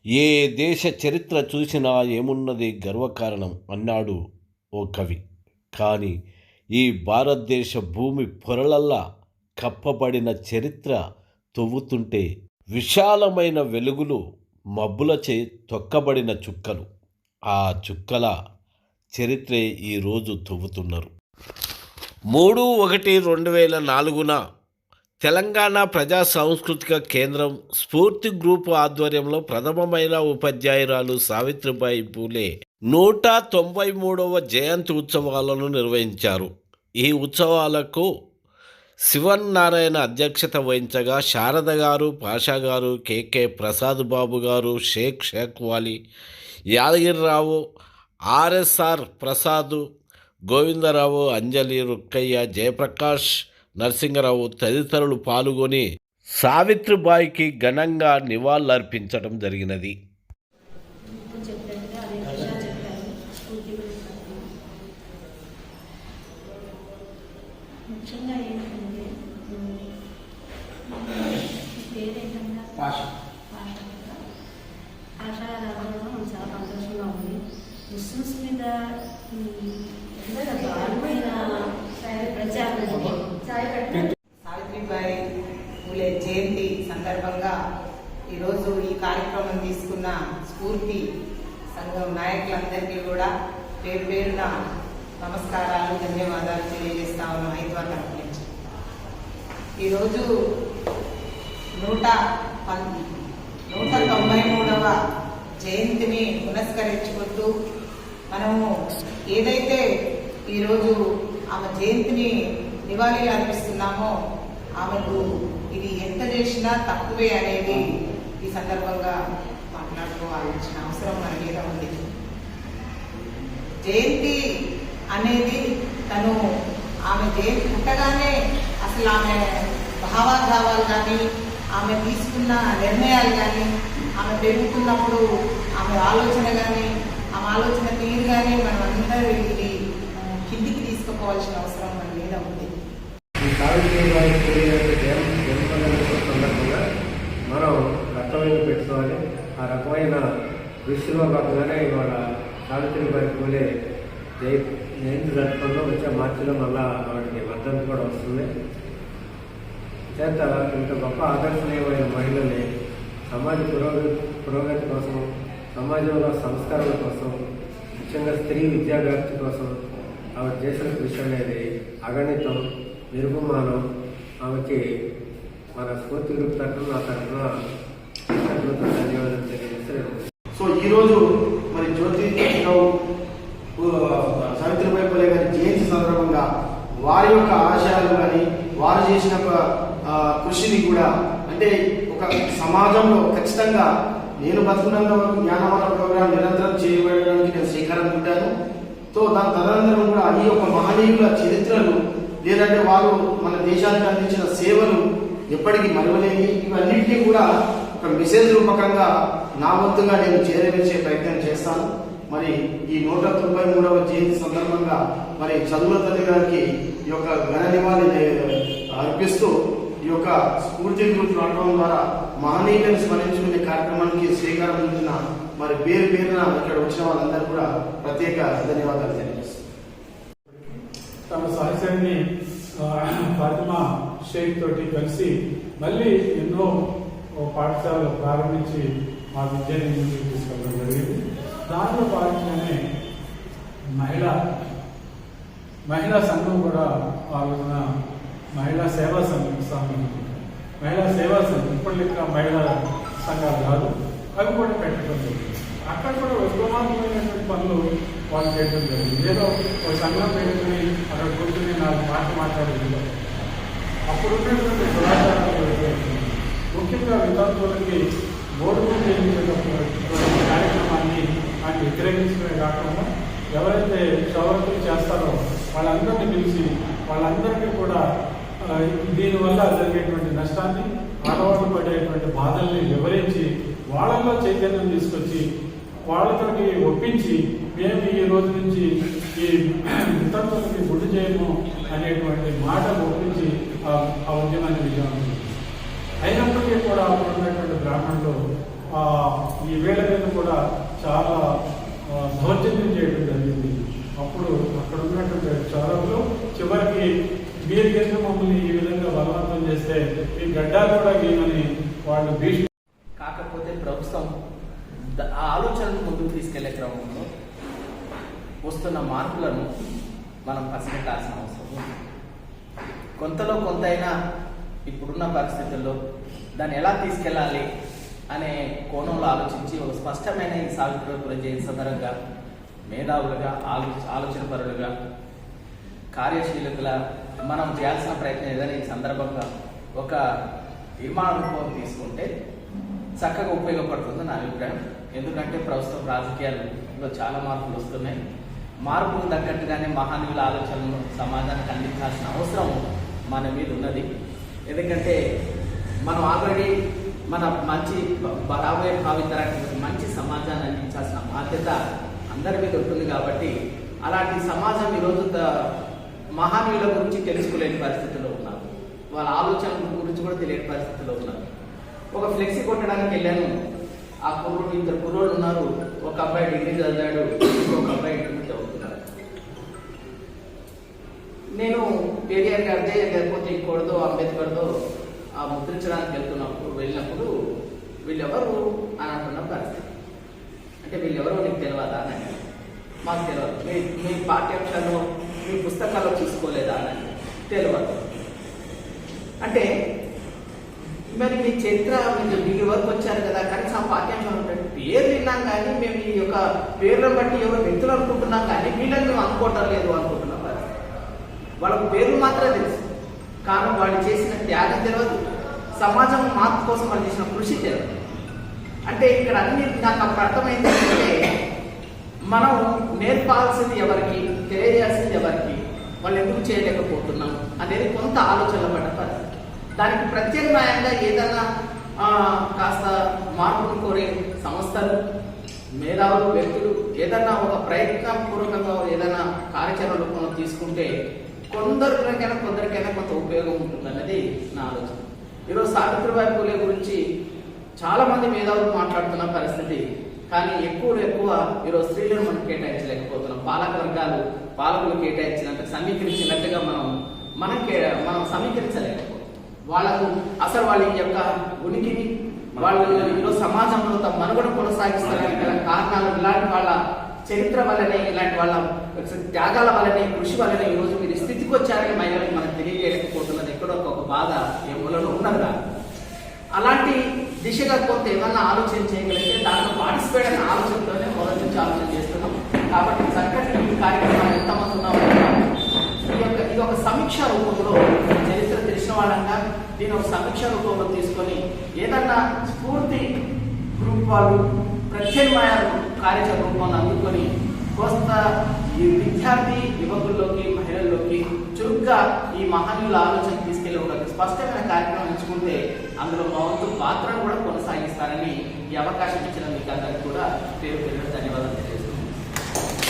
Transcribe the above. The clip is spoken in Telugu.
ఏ దేశ చరిత్ర చూసినా ఏమున్నది గర్వకారణం అన్నాడు ఓ కవి. కానీ ఈ భారతదేశ భూమి పొరలల్లా కప్పబడిన చరిత్ర తవ్వుతుంటే విశాలమైన వెలుగులు మబ్బులచే తొక్కబడిన చుక్కలు. ఆ చుక్కల చరిత్రే ఈరోజు తవ్వుతున్నారు. 3/1/2004 తెలంగాణ ప్రజా సాంస్కృతిక కేంద్రం స్ఫూర్తి గ్రూపు ఆధ్వర్యంలో ప్రథమ మహిళా ఉపాధ్యాయురాలు సావిత్రిబాయి పూలే 193వ జయంతి ఉత్సవాలను నిర్వహించారు. ఈ ఉత్సవాలకు శివన్నారాయణ అధ్యక్షత వహించగా శారద గారు, పాషా గారు, కేకే ప్రసాద్ బాబు గారు, షేక్ షేక్వాలి, యాదగిరిరావు, ఆర్ఎస్ఆర్ ప్రసాద్, గోవిందరావు, అంజలి, రుక్కయ్య, జయప్రకాష్, నరసింగరావు తదితరులు పాల్గొని సావిత్రిబాయికి ఘనంగా నివాళులర్పించడం జరిగినది. ముస్లిమ్స్ మీద సావిత్రిబాయి పూలే జయంతి సందర్భంగా ఈరోజు ఈ కార్యక్రమం తీసుకున్న స్ఫూర్తి సంఘం నాయకులందరికీ కూడా పేరు పేరున నమస్కారాలు, ధన్యవాదాలు తెలియజేస్తా ఉన్నాం. ఐద్వా తరఫు నుంచి ఈరోజు 193వ జయంతిని పురస్కరించుకుంటూ మనము ఏదైతే ఈరోజు ఆమె జయంతిని నివాళులు అర్పిస్తున్నామో ఆమెకు ఇది ఎంత చేసినా తక్కువే అనేది ఈ సందర్భంగా మాట్లాడుకోవాల్సిన అవసరం మన మీద ఉంది. జయంతి అనేది ఆమె జయంతి పుట్టగానే అసలు ఆమె భావాలు కానీ, ఆమె తీసుకున్న నిర్ణయాలు కానీ, ఆమె పెరుగుతున్నప్పుడు ఆమె ఆలోచన కానీ, ఆమె ఆలోచన తీరు కానీ మనం అందరూ ఇది కిందికి తీసుకుపోవాల్సిన అవసరం మన మీద ఉంది. ఈ సావిత్రిబాయి పూలే జన్మదిన సందర్భంగా మనం రకమైన పెట్టుకోవాలి. ఆ రకమైన కృషిలో భాగంగానే ఇవాళ సావిత్రిబాయి పూలే జయంతి జరుపుకుంటూ వచ్చే మార్చిలో మళ్ళా వాటికి వర్ధంతి కూడా వస్తుంది. చేత ఇంత గొప్ప ఆదర్శనీయమైన మహిళని సమాజ పురోగతి కోసం, సమాజంలో సంస్కరణ కోసం, ముఖ్యంగా స్త్రీ విద్యావ్యాప్తి కోసం ఆమె చేసిన కృషి అనేది అగణితం, నిరుపమానం. ఆమెకి మన స్ఫూర్తి గ్రూప్ తరఫున నా తరఫున ధన్యవాదాలు తెలియజేస్తాను. సో ఈరోజు మరి జ్యోతిరావు సావిత్రిబాయి పూలే గారి జయంతి సందర్భంగా వారి యొక్క ఆశయాలు కానీ, వారు చేసిన కృషిని కూడా, అంటే ఒక సమాజంలో ఖచ్చితంగా నేను బతుకున్నంత వరకు జ్ఞానమాన ప్రోగ్రాం నిరంతరం చేయబడడానికి నేను శ్రీకారం చుట్టాను. దాని తదనంతరం కూడా ఈ యొక్క మహనీయుల చరిత్రలు, లేదంటే వారు మన దేశానికి అందించిన సేవలు ఎప్పటికీ మరువలేని, ఇవన్నింటినీ కూడా ఒక మెసేజ్ రూపకంగా నా వంతుగా నేను చేరవేసే ప్రయత్నం చేస్తాను. మరి ఈ 193వ జయంతి సందర్భంగా మరి చదువుల తల్లి గారికి ఈ యొక్క ఘన నివాళి అర్పిస్తూ ఈ యొక్క స్ఫూర్తి గ్రూప్ నడపడం ద్వారా మహనీయులను స్మరించుకునే కార్యక్రమానికి శ్రీకారం చుట్టిన మరి పేరు పేరున ఇక్కడ వచ్చిన వాళ్ళందరూ కూడా ప్రత్యేక ధన్యవాదాలు తెలియజేస్తారు. తమ సాహిత్యాన్ని ఫాతిమా షేక్ తోటి కలిసి మళ్ళీ ఎన్నో పాఠశాలలు ప్రారంభించి మా విద్యని ముందుకు తీసుకెళ్ళడం జరిగింది. దానిలో భాగంగానే మహిళా సంఘం కూడా పాల్గొన్న మహిళా సేవా సంఘం ఇప్పుడు లెక్క మహిళా సంఘాలు కాదు, అవి కూడా పెట్టడం జరిగింది. అక్కడ కూడా ఉద్యమాత్మకమైనటువంటి పనులు వాళ్ళు చేయడం జరిగింది. ఏదో ఒక సంఘం పెట్టుకుని అక్కడ కూర్చుని నాకు మాట్లాడేది అప్పుడు ఉన్నటువంటి దురాచారాలు ముఖ్యంగా విద్యార్థులకి ఓటుకు చేయించేటటువంటి కార్యక్రమాన్ని ఆయన వ్యతిరేకించడమే కాకుండా ఎవరైతే చౌరతులు చేస్తారో వాళ్ళందరినీ పిలిచి వాళ్ళందరికీ కూడా దీనివల్ల జరిగేటువంటి నష్టాన్ని, ఆడవాళ్ళు పడేటువంటి బాధల్ని వివరించి వాళ్ళల్లో చైతన్యం తీసుకొచ్చి వాళ్ళతోటి ఒప్పించి మేము ఈ రోజు నుంచి ఈ వితంతులకి గుడి చేయము అనేటువంటి మాట ఒప్పించి ఆ ఉద్యమాన్ని విజయవంతం చేశారు. అయినప్పటికీ కూడా అప్పుడు ఉన్నటువంటి బ్రాహ్మణులు ఈ వేళ మీద కూడా చాలా దౌర్జన్యం చేయడం జరిగింది. అప్పుడు అక్కడ ఉన్నటువంటి చౌరవులు చివరికి మీరు చేసిన మమ్మల్ని ఈ విధంగా బలవంతం చేస్తే ఈ గడ్డాలు కూడా గీయమని వాళ్ళు భీష్మ. కాకపోతే ప్రభుత్వం ఆ ఆలోచనను ముందుకు తీసుకెళ్లే క్రమంలో వస్తున్న మార్పులను మనం పసిగట్టాల్సిన అవసరం ఉంది. కొంతలో కొంతైనా ఇప్పుడున్న పరిస్థితుల్లో దాన్ని ఎలా తీసుకెళ్ళాలి అనే కోణంలో ఆలోచించి ఒక స్పష్టమైన ఈ సావిత్రిబాయి జయంతి సందర్భంగా మేధావులుగా ఆలోచన పరులుగా కార్యశీలకుల మనం చేయాల్సిన ప్రయత్నం ఏదైనా ఈ సందర్భంగా ఒక తీర్మాన రూపం తీసుకుంటే చక్కగా ఉపయోగపడుతుంది నా అభిప్రాయం. ఎందుకంటే ప్రస్తుతం రాజకీయాల్లో చాలా మార్పులు వస్తున్నాయి. మార్పుకు తగ్గట్టుగానే మహానీయుల ఆలోచనలను సమాజానికి అందించాల్సిన అవసరం మన మీద ఉన్నది. ఎందుకంటే మనం ఆల్రెడీ మన మంచి రాబోయే భావితరానికి మంచి సమాజాన్ని అందించాల్సిన బాధ్యత అందరి మీద ఉంటుంది. కాబట్టి అలాంటి సమాజం ఈరోజు మహానీయుల గురించి తెలుసుకోలేని పరిస్థితిలో ఉన్నారు. వాళ్ళ ఆలోచనల గురించి కూడా తెలియని పరిస్థితిలో ఉన్నారు. ఒక ఫ్లెక్సీ కొట్టడానికి వెళ్ళాను. ఆ కుర్రోడు, ఇద్దరు కుర్రోళ్ళు ఉన్నారు. ఒక అబ్బాయి డిగ్రీ చదివాడు, ఇంకొక అబ్బాయి ఇంటర్ చదువుతున్నాడు. నేను పెరియార్ గారిదే లేకపోతే ఇంకోటిదో అంబేద్కర్దో ఆ ముద్రించడానికి వెళ్ళినప్పుడు వీళ్ళెవరు అని అంటున్న పరిస్థితి. అంటే వీళ్ళెవరో నీకు తెలియదా అని అడిగాను. మాకు తెలియదు. మీ పాఠ్యాంశాల్లో మీ పుస్తకాల్లో చూసుకోలేదా అని తెలియదు. అంటే మరి మీ చరిత్ర మీకు వరకు వచ్చారు కదా, కనీసం ఆ పాఠ్యాంశాలు ఉంటాయి. పేరు విన్నాం కానీ మేము ఈ యొక్క పేర్లను బట్టి ఎవరో వ్యక్తులు అనుకుంటున్నాం కానీ వీళ్ళని మేము అనుకోవటం లేదు అనుకుంటున్నాం. వాళ్ళకు పేర్లు మాత్రమే తెలుసు, కానీ వాళ్ళు చేసిన త్యాగం తెలియదు. సమాజం మార్పు కోసం వాళ్ళు చేసిన కృషి తెలియదు. అంటే ఇక్కడ అన్ని నాకు అప్పుడు అర్థమైంది అంటే మనం నేర్పాల్సింది ఎవరికి, తెలియజేయాల్సింది ఎవరికి, వాళ్ళు ఎందుకు చేయలేకపోతున్నాం అనేది కొంత ఆలోచన పడ్డ పరిస్థితి. దానికి ప్రత్యామ్నాయంగా ఏదైనా కాస్త మార్పును కోరే సంస్థలు, మేధావులు, వ్యక్తులు ఏదైనా ఒక ప్రయత్నపూర్వకంగా ఏదైనా కార్యాచరణ రూపంలో తీసుకుంటే కొందరికైనా కొంత ఉపయోగం ఉంటుందన్నది నా ఆలోచన. ఈరోజు సావిత్రిబాయి పూలే గురించి చాలా మంది మేధావులు మాట్లాడుతున్న పరిస్థితి, కానీ ఎక్కువ ఈరోజు స్త్రీలను మనం కేటాయించలేకపోతున్నాం. పాలక వర్గాలు పాలకులు కేటాయించినట్టు సమీకరించినట్టుగా మనం సమీకరించలేకపోతున్నాం. వాళ్ళకు అసలు వాళ్ళ యొక్క ఉనికిని, వాళ్ళు ఈరోజు సమాజంలో తమ మనుగడ కొనసాగిస్తారని గల కారణాలు ఇలాంటి వాళ్ళ చరిత్ర వల్లనే, ఇలాంటి వాళ్ళ త్యాగాల వల్లనే, కృషి వల్లనే ఈరోజు మీరు స్థితికి వచ్చారని మహిళలకు మనం తెలియజేయలేకపోతున్నది. ఎక్కడో ఒక బాధ ఏ మూలలో ఉన్నదా. అలాంటి దిశగా కొంత ఏమన్నా ఆలోచన చేయగలిగితే దాంట్లో పార్టిసిపేట్ అనే ఆలోచనతోనే మొదటి నుంచి ఆలోచన చేస్తున్నాం. కాబట్టి చక్కటి ఈ కార్యక్రమాలు ఎంతమంది ఉన్నామో ఇది ఒక సమీక్ష రూపంలో చరిత్ర తెలిసిన వాళ్ళంగా దీని ఒక సమీక్ష రూపంలో తీసుకొని ఏదన్నా స్ఫూర్తి గ్రూప్ వాళ్ళు ప్రత్యామ్నాయ కార్యాచరణ రూపాన్ని అందుకొని కొంత ఈ విద్యార్థి యువకుల్లోకి, మహిళల్లోకి చురుగ్గా ఈ మహనీయుల ఆలోచన తీసుకెళ్లి ఒక స్పష్టమైన కార్యక్రమం ఎంచుకుంటే అందులో మా వంతు పాత్రను కూడా కొనసాగిస్తారని ఈ అవకాశం ఇచ్చిన మీకు అందరికీ కూడా పేరు ధన్యవాదాలు.